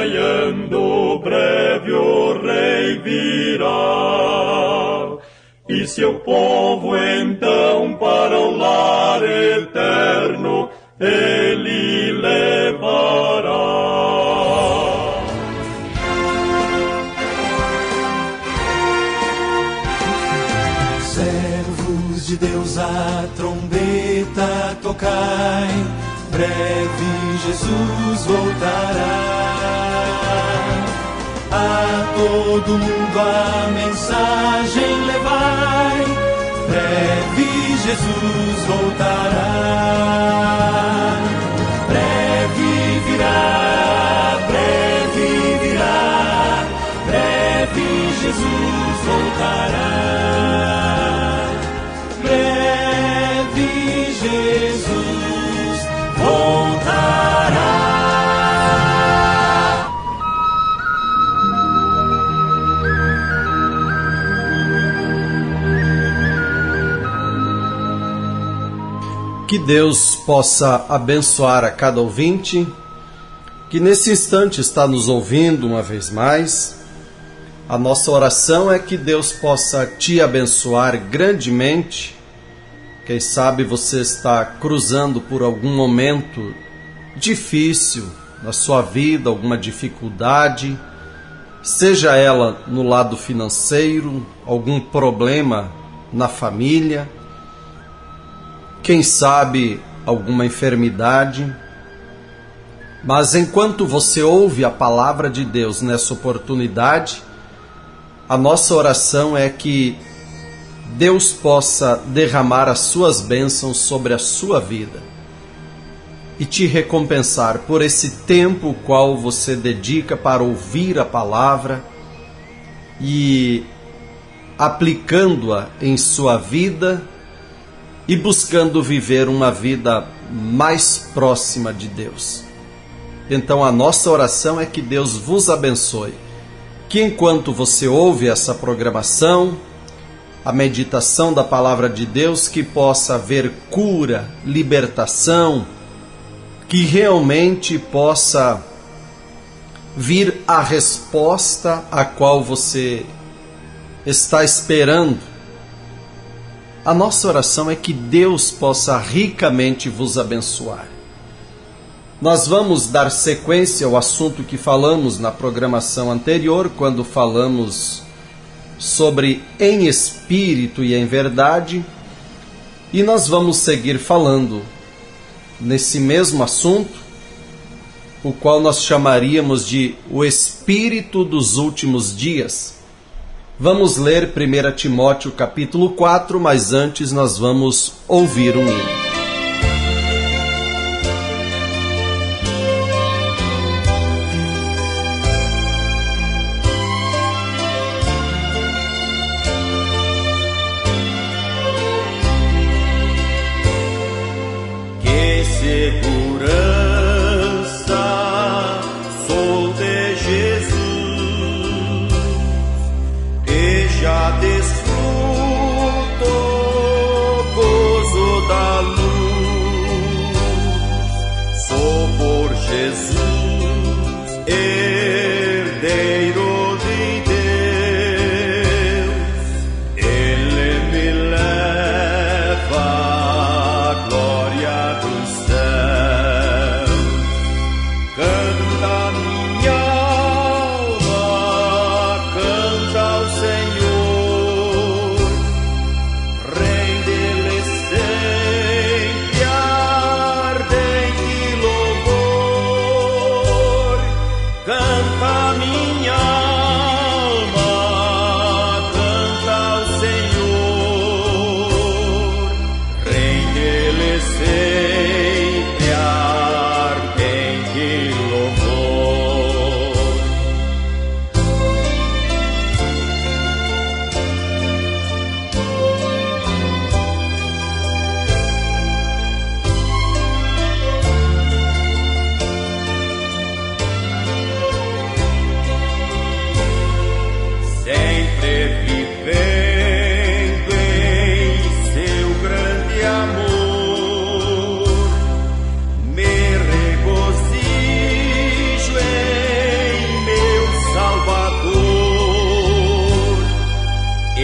raiando breve o rei virá, e seu povo então para o lar eterno ele levará. Servos de Deus, a trombeta tocai, breve Jesus voltará. A todo mundo a mensagem levai, breve Jesus voltará. Breve virá, breve virá, breve Jesus voltará. Breve Jesus voltará. Que Deus possa abençoar a cada ouvinte que nesse instante está nos ouvindo uma vez mais. A nossa oração é que Deus possa te abençoar grandemente. Quem sabe você está cruzando por algum momento difícil na sua vida, alguma dificuldade, seja ela no lado financeiro, algum problema na família, quem sabe alguma enfermidade. Mas enquanto você ouve a palavra de Deus nessa oportunidade, a nossa oração é que Deus possa derramar as suas bênçãos sobre a sua vida e te recompensar por esse tempo o qual você dedica para ouvir a palavra e aplicando-a em sua vida e buscando viver uma vida mais próxima de Deus. Então a nossa oração é que Deus vos abençoe, que enquanto você ouve essa programação, a meditação da palavra de Deus, que possa haver cura, libertação, que realmente possa vir a resposta a qual você está esperando. A nossa oração é que Deus possa ricamente vos abençoar. Nós vamos dar sequência ao assunto que falamos na programação anterior, quando falamos sobre em espírito e em verdade, e nós vamos seguir falando nesse mesmo assunto, o qual nós chamaríamos de o espírito dos últimos dias. Vamos ler 1 Timóteo capítulo 4, mas antes nós vamos ouvir um hino. Glória do céu.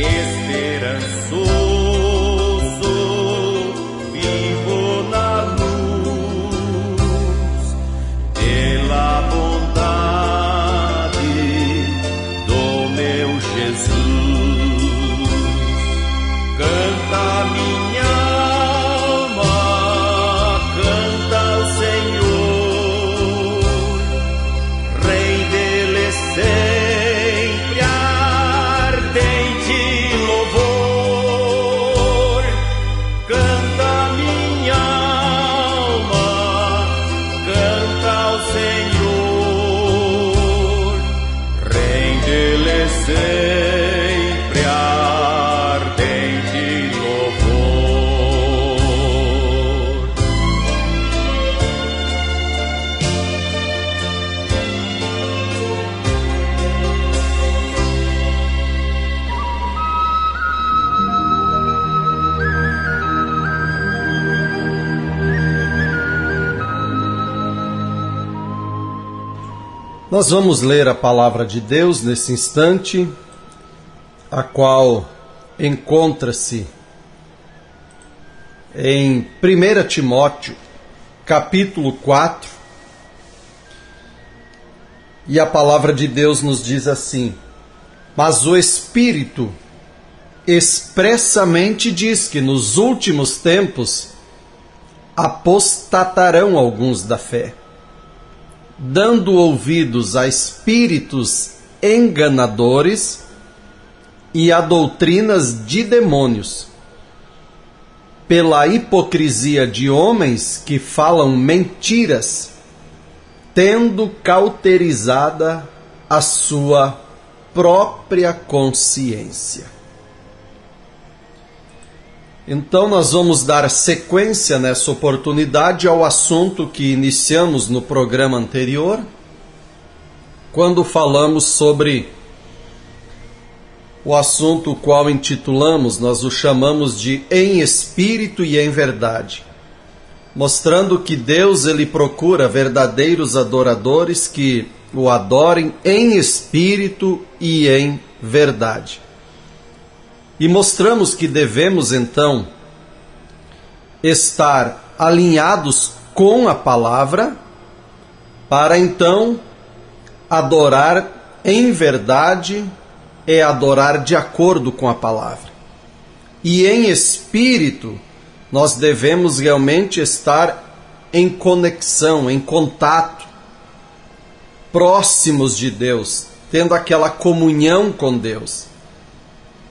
esperançoso, vivo na luz, pela bondade do meu Jesus. Canta minha alma, canta ao Senhor, Rei dele sempre ardente louvor. Canta minha alma, canta ao Senhor, Rei dele sempre ardente louvor. Nós vamos ler a palavra de Deus nesse instante, a qual encontra-se em 1 Timóteo, capítulo 4, e a palavra de Deus nos diz assim: mas o Espírito expressamente diz que nos últimos tempos apostatarão alguns da fé, dando ouvidos a espíritos enganadores e a doutrinas de demônios, pela hipocrisia de homens que falam mentiras, tendo cauterizada a sua própria consciência. Então nós vamos dar sequência nessa oportunidade ao assunto que iniciamos no programa anterior, quando falamos sobre o assunto qual intitulamos, nós o chamamos de Em Espírito e em Verdade, mostrando que Deus ele procura verdadeiros adoradores que o adorem em espírito e em verdade. E mostramos que devemos, então, estar alinhados com a palavra, para, então, adorar em verdade é adorar de acordo com a palavra. E em espírito, nós devemos realmente estar em conexão, em contato, próximos de Deus, tendo aquela comunhão com Deus.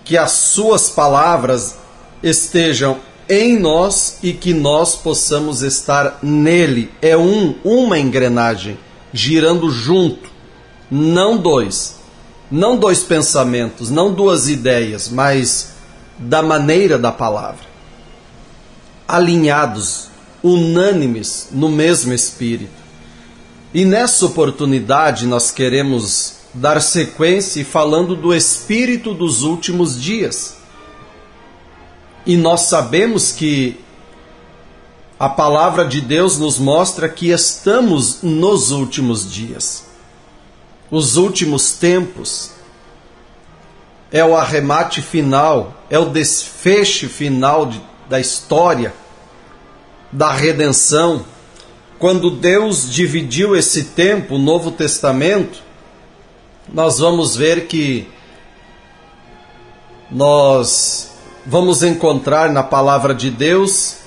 Que as suas palavras estejam em nós e que nós possamos estar nele. É uma engrenagem girando junto, não dois pensamentos, não duas ideias, mas da maneira da palavra, alinhados, unânimes no mesmo espírito. E nessa oportunidade nós queremos dar sequência falando do espírito dos últimos dias. E nós sabemos que a palavra de Deus nos mostra que estamos nos últimos dias. Os últimos tempos é o arremate final, é o desfecho final da história da redenção. Quando Deus dividiu esse tempo, o Novo Testamento, nós vamos ver que nós vamos encontrar na palavra de Deus,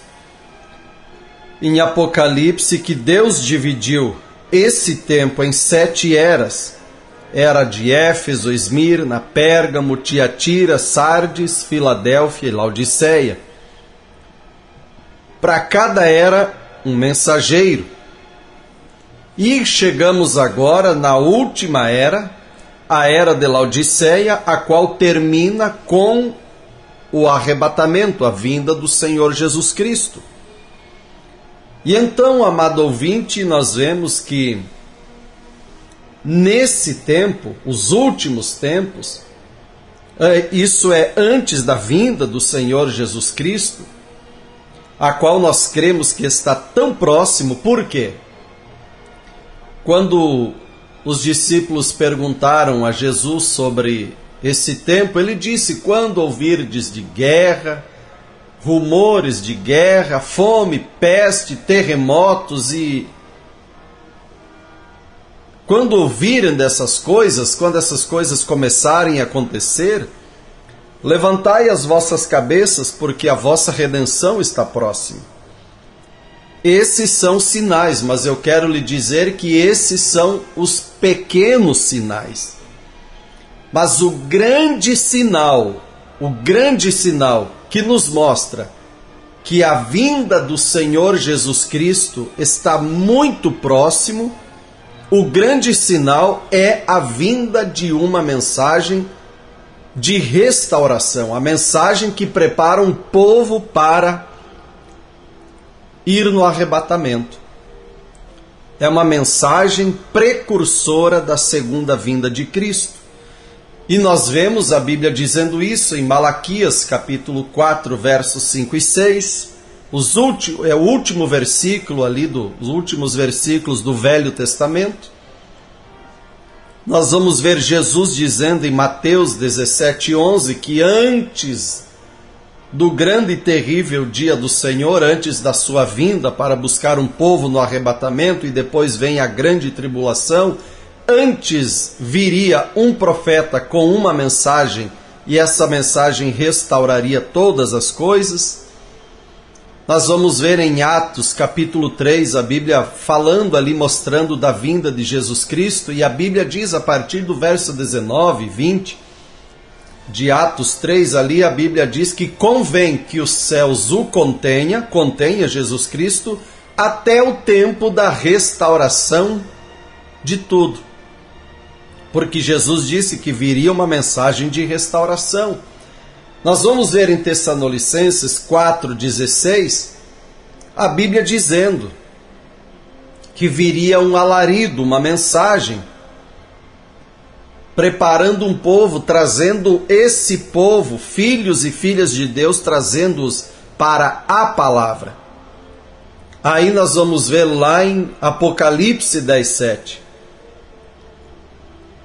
em Apocalipse, que Deus dividiu esse tempo em 7 eras. Era de Éfeso, Esmirna, Pérgamo, Tiatira, Sardes, Filadélfia e Laodiceia. Para cada era, um mensageiro. E chegamos agora na última era, a era de Laodiceia, a qual termina com o arrebatamento, a vinda do Senhor Jesus Cristo. E então, amado ouvinte, nós vemos que nesse tempo, os últimos tempos, isso é antes da vinda do Senhor Jesus Cristo, a qual nós cremos que está tão próximo. Por quê? Quando os discípulos perguntaram a Jesus sobre esse tempo, ele disse: quando ouvirdes de guerra, rumores de guerra, fome, peste, terremotos, e quando ouvirem dessas coisas, quando essas coisas começarem a acontecer, levantai as vossas cabeças, porque a vossa redenção está próxima. Esses são sinais, mas eu quero lhe dizer que esses são os pequenos sinais. Mas o grande sinal que nos mostra que a vinda do Senhor Jesus Cristo está muito próximo, o grande sinal é a vinda de uma mensagem de restauração, a mensagem que prepara um povo para ir no arrebatamento. É uma mensagem precursora da segunda vinda de Cristo. E nós vemos a Bíblia dizendo isso em Malaquias, capítulo 4, versos 5 e 6. É o último versículo ali, dos últimos versículos do Velho Testamento. Nós vamos ver Jesus dizendo em Mateus 17, 11, que antes do grande e terrível dia do Senhor, antes da sua vinda para buscar um povo no arrebatamento, e depois vem a grande tribulação, antes viria um profeta com uma mensagem, e essa mensagem restauraria todas as coisas. Nós vamos ver em Atos capítulo 3, a Bíblia falando ali, mostrando da vinda de Jesus Cristo, e a Bíblia diz a partir do verso 19 e 20, de Atos 3, ali a Bíblia diz que convém que os céus o contenha Jesus Cristo, até o tempo da restauração de tudo. Porque Jesus disse que viria uma mensagem de restauração. Nós vamos ver em Tessalonicenses 4,16, a Bíblia dizendo que viria um alarido, uma mensagem, preparando um povo, trazendo esse povo, filhos e filhas de Deus, trazendo-os para a palavra. Aí nós vamos ver lá em Apocalipse 10:7.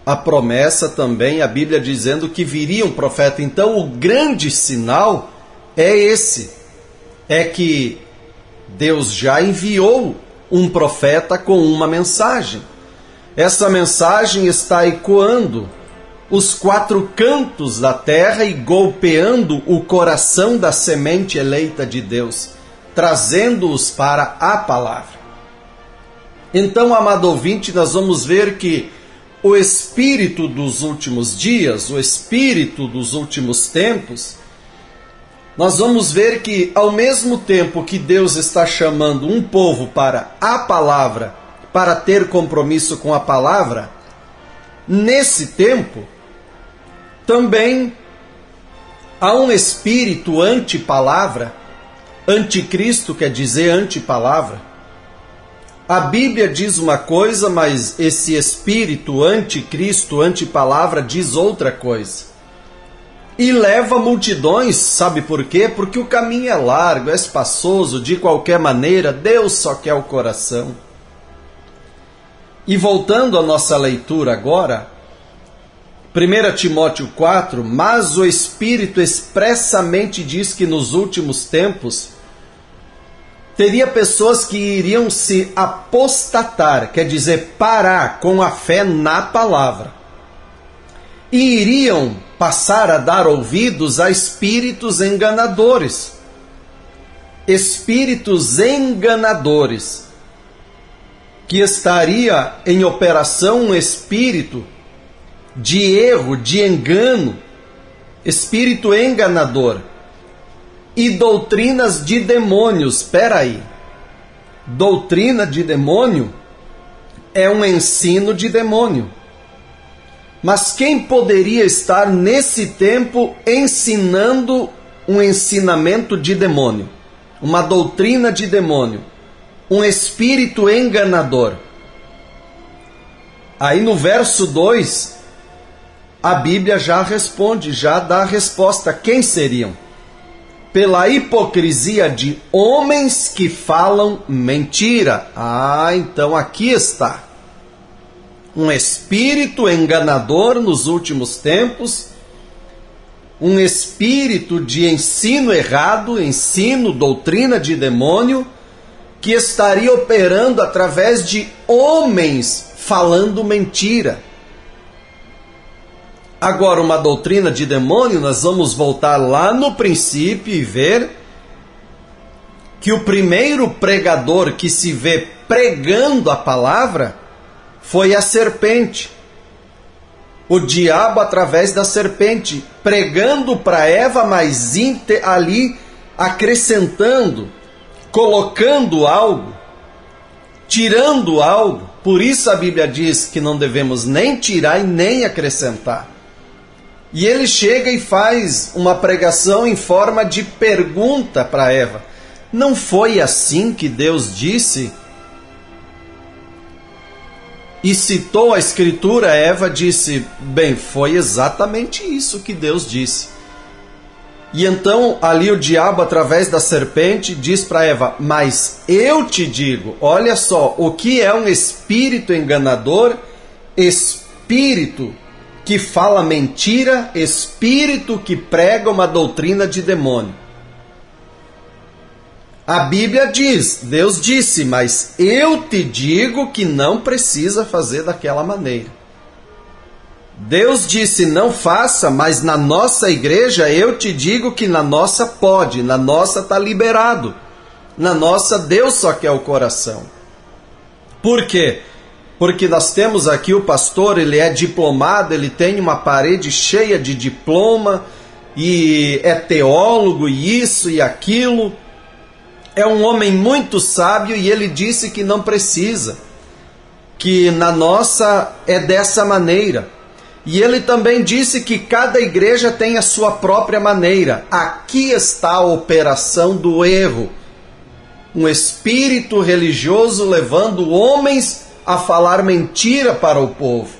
A promessa também, a Bíblia dizendo que viria um profeta. Então o grande sinal é esse, é que Deus já enviou um profeta com uma mensagem. Essa mensagem está ecoando os quatro cantos da terra e golpeando o coração da semente eleita de Deus, trazendo-os para a palavra. Então, amado ouvinte, nós vamos ver que o espírito dos últimos dias, o espírito dos últimos tempos, nós vamos ver que ao mesmo tempo que Deus está chamando um povo para a palavra, para ter compromisso com a palavra, nesse tempo também há um espírito anti-palavra. Anticristo quer dizer anti-palavra. A Bíblia diz uma coisa, mas esse espírito anticristo, anti-palavra, diz outra coisa. E leva multidões, sabe por quê? Porque o caminho é largo, é espaçoso, de qualquer maneira, Deus só quer o coração. E voltando à nossa leitura agora, 1 Timóteo 4, mas o Espírito expressamente diz que nos últimos tempos teria pessoas que iriam se apostatar, quer dizer, parar com a fé na palavra. E iriam passar a dar ouvidos a espíritos enganadores. Espíritos enganadores. Que estaria em operação um espírito de erro, de engano, espírito enganador. E doutrinas de demônios. Espera aí. Doutrina de demônio é um ensino de demônio. Mas quem poderia estar nesse tempo ensinando um ensinamento de demônio? Uma doutrina de demônio? Um espírito enganador? Aí no verso 2, a Bíblia já responde, já dá a resposta. Quem seriam? Pela hipocrisia de homens que falam mentira. Então aqui está. Um espírito enganador nos últimos tempos um espírito de ensino errado, ensino, doutrina de demônio, que estaria operando através de homens falando mentira. Agora, uma doutrina de demônio, nós vamos voltar lá no princípio e ver que o primeiro pregador que se vê pregando a palavra foi a serpente. O diabo, através da serpente, pregando para Eva, mas ali acrescentando, colocando algo, tirando algo. Por isso a Bíblia diz que não devemos nem tirar e nem acrescentar. E ele chega e faz uma pregação em forma de pergunta para Eva. Não foi assim que Deus disse? E citou a Escritura, Eva disse, bem, foi exatamente isso que Deus disse. E então ali o diabo, através da serpente, diz para Eva, mas eu te digo, olha só, o que é um espírito enganador? Espírito que fala mentira, espírito que prega uma doutrina de demônio. A Bíblia diz, Deus disse, mas eu te digo que não precisa fazer daquela maneira. Deus disse, não faça, mas na nossa igreja eu te digo que na nossa pode, na nossa está liberado. Na nossa Deus só quer o coração. Por quê? Porque nós temos aqui o pastor, ele é diplomado, ele tem uma parede cheia de diploma, e é teólogo, e isso e aquilo. É um homem muito sábio e ele disse que não precisa, que na nossa é dessa maneira. E ele também disse que cada igreja tem a sua própria maneira. Aqui está a operação do erro. Um espírito religioso levando homens a falar mentira para o povo.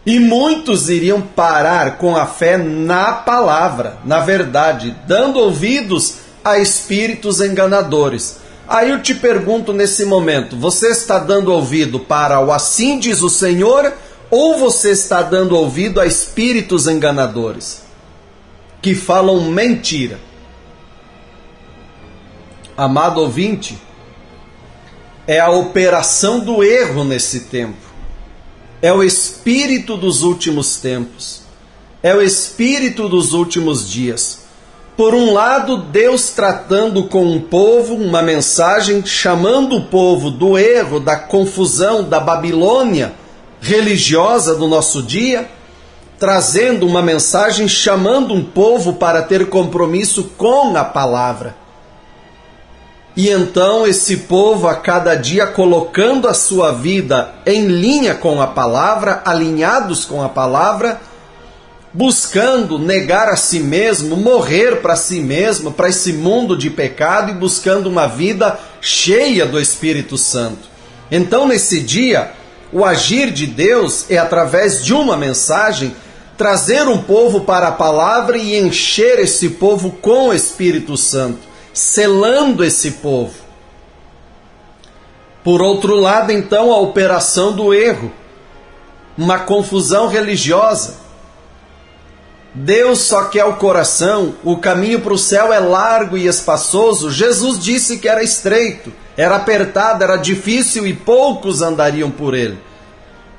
E muitos iriam parar com a fé na palavra, na verdade, dando ouvidos a espíritos enganadores. Aí eu te pergunto nesse momento, você está dando ouvido para o assim diz o Senhor, ou você está dando ouvido a espíritos enganadores, que falam mentira? Amado ouvinte, é a operação do erro nesse tempo. É o espírito dos últimos tempos. É o espírito dos últimos dias. Por um lado, Deus tratando com um povo, uma mensagem, chamando o povo do erro, da confusão, da Babilônia religiosa do nosso dia, trazendo uma mensagem, chamando um povo para ter compromisso com a palavra. E então esse povo a cada dia colocando a sua vida em linha com a palavra, alinhados com a palavra, buscando negar a si mesmo, morrer para si mesmo, para esse mundo de pecado e buscando uma vida cheia do Espírito Santo. Então nesse dia, o agir de Deus é através de uma mensagem, trazer um povo para a palavra e encher esse povo com o Espírito Santo, selando esse povo. Por outro lado, então, a operação do erro, uma confusão religiosa. Deus só quer o coração, o caminho para o céu é largo e espaçoso. Jesus disse que era estreito, era apertado, era difícil e poucos andariam por ele.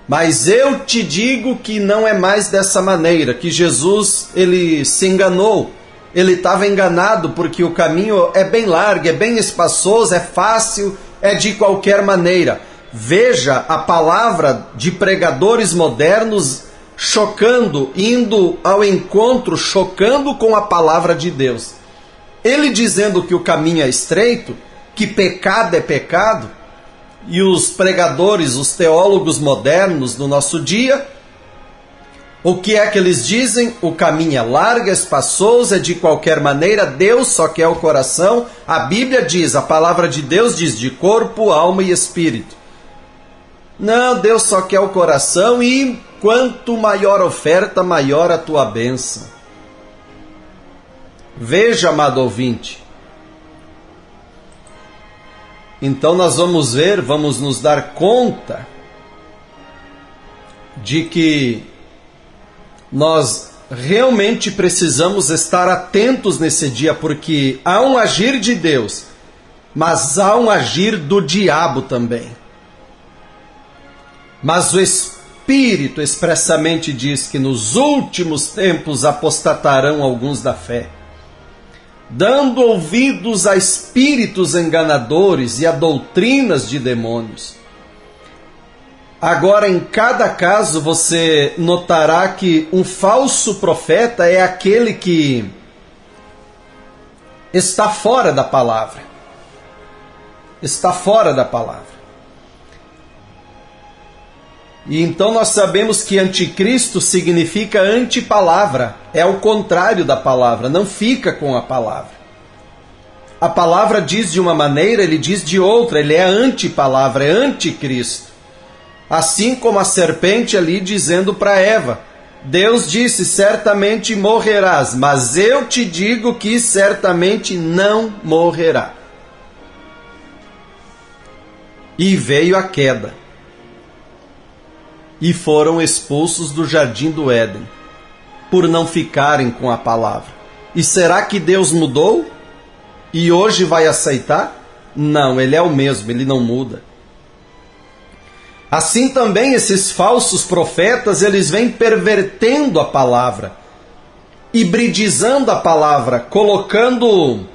Mas eu te digo que não é mais dessa maneira, que Jesus, ele se enganou. Ele estava enganado porque o caminho é bem largo, é bem espaçoso, é fácil, é de qualquer maneira. Veja a palavra de pregadores modernos chocando, indo ao encontro, chocando com a palavra de Deus. Ele dizendo que o caminho é estreito, que pecado é pecado, e os pregadores, os teólogos modernos do nosso dia, o que é que eles dizem? O caminho é largo, é espaçoso, é de qualquer maneira, Deus só quer o coração. A Bíblia diz, a palavra de Deus diz, de corpo, alma e espírito. Não, Deus só quer o coração e quanto maior a oferta, maior a tua bênção. Veja, amado ouvinte. Então nós vamos ver, vamos nos dar conta de que nós realmente precisamos estar atentos nesse dia, porque há um agir de Deus, mas há um agir do diabo também. Mas o Espírito expressamente diz que nos últimos tempos apostatarão alguns da fé, dando ouvidos a espíritos enganadores e a doutrinas de demônios. Agora, em cada caso, você notará que um falso profeta é aquele que está fora da palavra. Está fora da palavra. E então nós sabemos que anticristo significa antipalavra. É o contrário da palavra, não fica com a palavra. A palavra diz de uma maneira, ele diz de outra, ele é antipalavra, é anticristo. Assim como a serpente ali dizendo para Eva, Deus disse, certamente morrerás, mas eu te digo que certamente não morrerá. E veio a queda. E foram expulsos do jardim do Éden, por não ficarem com a palavra. E será que Deus mudou? E hoje vai aceitar? Não, ele é o mesmo, ele não muda. Assim também esses falsos profetas, eles vêm pervertendo a palavra, hibridizando a palavra, colocando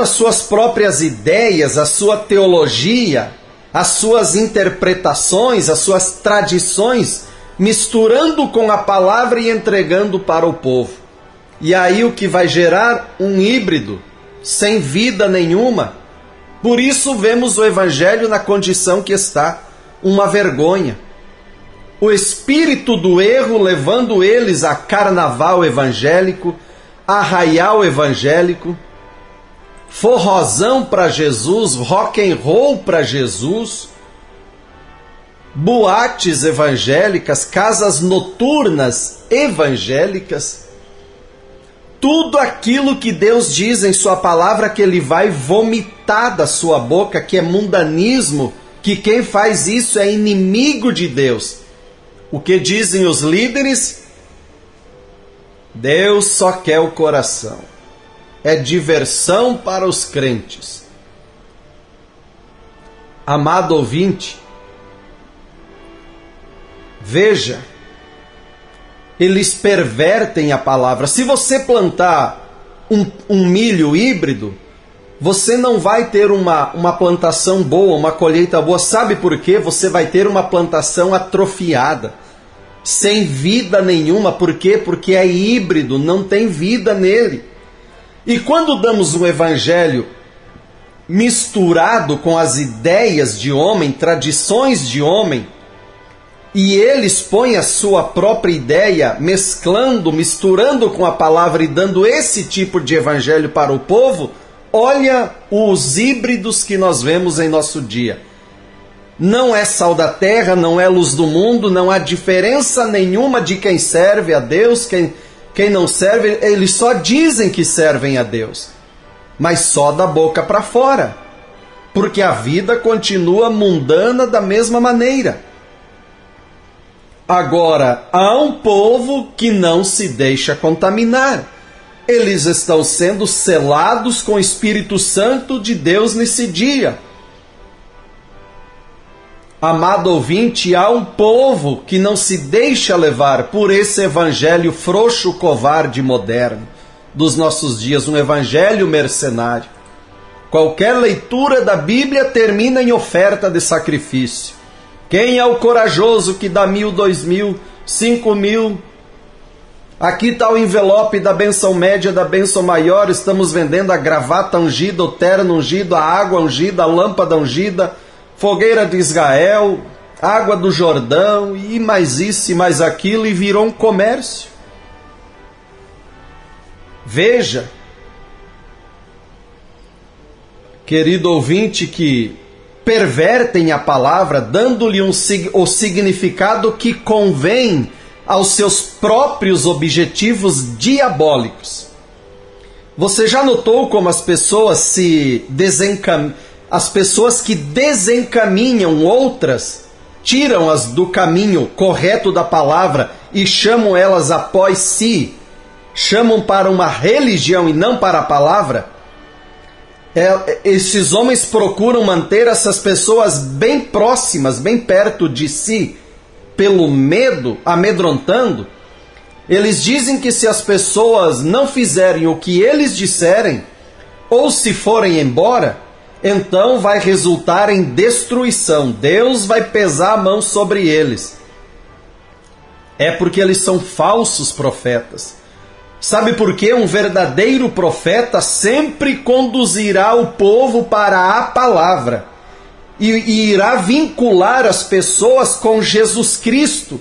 as suas próprias ideias, a sua teologia, as suas interpretações, as suas tradições, misturando com a palavra e entregando para o povo. E aí o que vai gerar um híbrido, sem vida nenhuma. Por isso vemos o Evangelho na condição que está, uma vergonha. O espírito do erro levando eles a carnaval evangélico, arraial evangélico, forrozão para Jesus, rock and roll para Jesus, boates evangélicas, casas noturnas evangélicas, tudo aquilo que Deus diz em sua palavra que ele vai vomitar da sua boca, que é mundanismo, que quem faz isso é inimigo de Deus. O que dizem os líderes? Deus só quer o coração. É diversão para os crentes. Amado ouvinte, veja, eles pervertem a palavra. Se você plantar um milho híbrido, você não vai ter uma plantação boa, uma colheita boa. Sabe por quê? Você vai ter uma plantação atrofiada, sem vida nenhuma. Por quê? Porque é híbrido, não tem vida nele. E quando damos um evangelho misturado com as ideias de homem, tradições de homem, e eles põem a sua própria ideia, misturando com a palavra e dando esse tipo de evangelho para o povo, olha os híbridos que nós vemos em nosso dia. Não é sal da terra, não é luz do mundo, não há diferença nenhuma de quem serve a Deus, quem não serve. Eles só dizem que servem a Deus, mas só da boca para fora, porque a vida continua mundana da mesma maneira. Agora, há um povo que não se deixa contaminar. Eles estão sendo selados com o Espírito Santo de Deus nesse dia. Amado ouvinte, há um povo que não se deixa levar por esse evangelho frouxo, covarde, moderno dos nossos dias, um evangelho mercenário. Qualquer leitura da Bíblia termina em oferta de sacrifício. Quem é o corajoso que dá 1.000, 2.000, 5.000? Aqui está o envelope da bênção média, da bênção maior. Estamos vendendo a gravata ungida, o terno ungido, a água ungida, a lâmpada ungida, fogueira de Israel, água do Jordão, e mais isso e mais aquilo, e virou um comércio. Veja, querido ouvinte, que pervertem a palavra, dando-lhe o significado que convém aos seus próprios objetivos diabólicos. Você já notou como as pessoas as pessoas que desencaminham outras, tiram-as do caminho correto da palavra e chamam elas após si, chamam para uma religião e não para a palavra, esses homens procuram manter essas pessoas bem próximas, bem perto de si, pelo medo, amedrontando. Eles dizem que se as pessoas não fizerem o que eles disserem, ou se forem embora, então vai resultar em destruição. Deus vai pesar a mão sobre eles. É porque eles são falsos profetas. Sabe por quê? Um verdadeiro profeta sempre conduzirá o povo para a palavra e irá vincular as pessoas com Jesus Cristo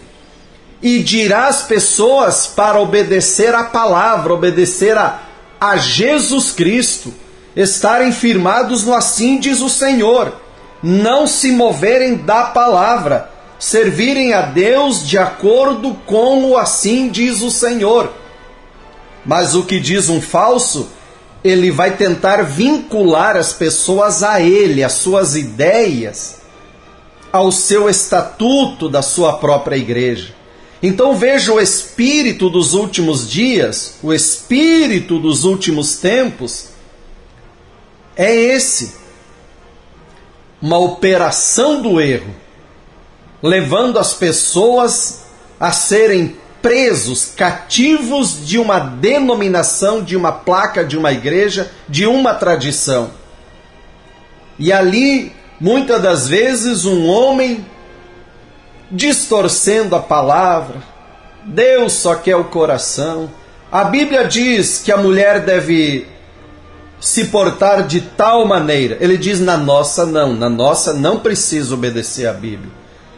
e dirá às pessoas para obedecer a palavra, obedecer a Jesus Cristo, estarem firmados no assim diz o Senhor, não se moverem da palavra, servirem a Deus de acordo com o assim diz o Senhor. Mas o que diz um falso, ele vai tentar vincular as pessoas a ele, às suas ideias, ao seu estatuto da sua própria igreja. Então veja o espírito dos últimos dias, o espírito dos últimos tempos, é esse. Uma operação do erro, levando as pessoas a serem presos, cativos de uma denominação, de uma placa, de uma igreja, de uma tradição. E ali, muitas das vezes, um homem distorcendo a palavra. Deus só quer o coração. A Bíblia diz que a mulher deve se portar de tal maneira. Ele diz, na nossa não precisa obedecer à Bíblia.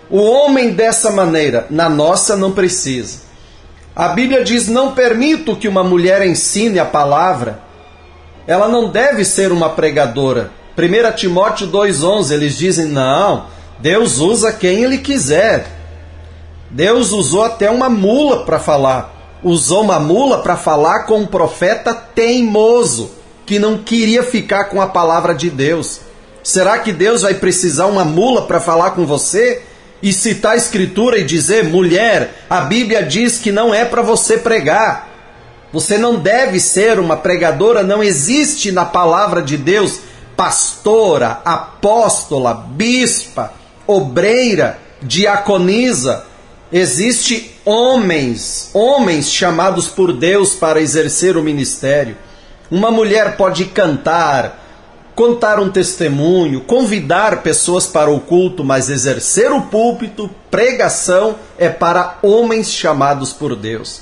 O homem dessa maneira, na nossa não precisa. A Bíblia diz, não permito que uma mulher ensine a palavra. Ela não deve ser uma pregadora. 1 Timóteo 2,11, eles dizem, não, Deus usa quem Ele quiser. Deus usou até uma mula para falar. Usou uma mula para falar com um profeta teimoso, que não queria ficar com a palavra de Deus. Será que Deus vai precisar uma mula para falar com você? E citar a Escritura e dizer, mulher, a Bíblia diz que não é para você pregar. Você não deve ser uma pregadora, não existe na palavra de Deus pastora, apóstola, bispa, obreira, diaconisa. Existe homens chamados por Deus para exercer o ministério. Uma mulher pode cantar, contar um testemunho, convidar pessoas para o culto, mas exercer o púlpito, pregação, é para homens chamados por Deus.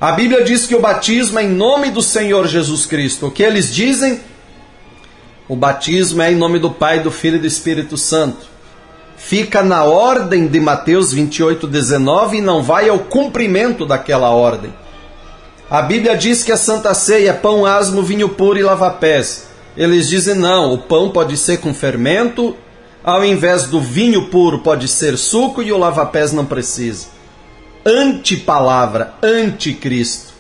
A Bíblia diz que o batismo é em nome do Senhor Jesus Cristo. O que eles dizem? O batismo é em nome do Pai, do Filho e do Espírito Santo. Fica na ordem de Mateus 28:19 e não vai ao cumprimento daquela ordem. A Bíblia diz que a Santa Ceia é pão asmo, vinho puro e lava-pés. Eles dizem não, o pão pode ser com fermento, ao invés do vinho puro pode ser suco e o lava-pés não precisa. Antipalavra, anticristo.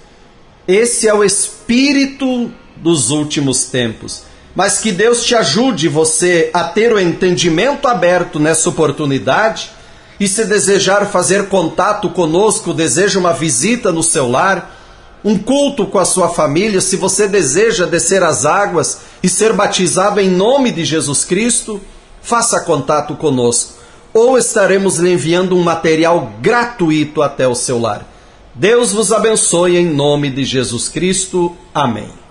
Esse é o espírito dos últimos tempos. Mas que Deus te ajude você a ter o entendimento aberto nessa oportunidade e se desejar fazer contato conosco, deseja uma visita no seu lar, um culto com a sua família, se você deseja descer as águas e ser batizado em nome de Jesus Cristo, faça contato conosco. Ou estaremos lhe enviando um material gratuito até o seu lar. Deus vos abençoe em nome de Jesus Cristo. Amém.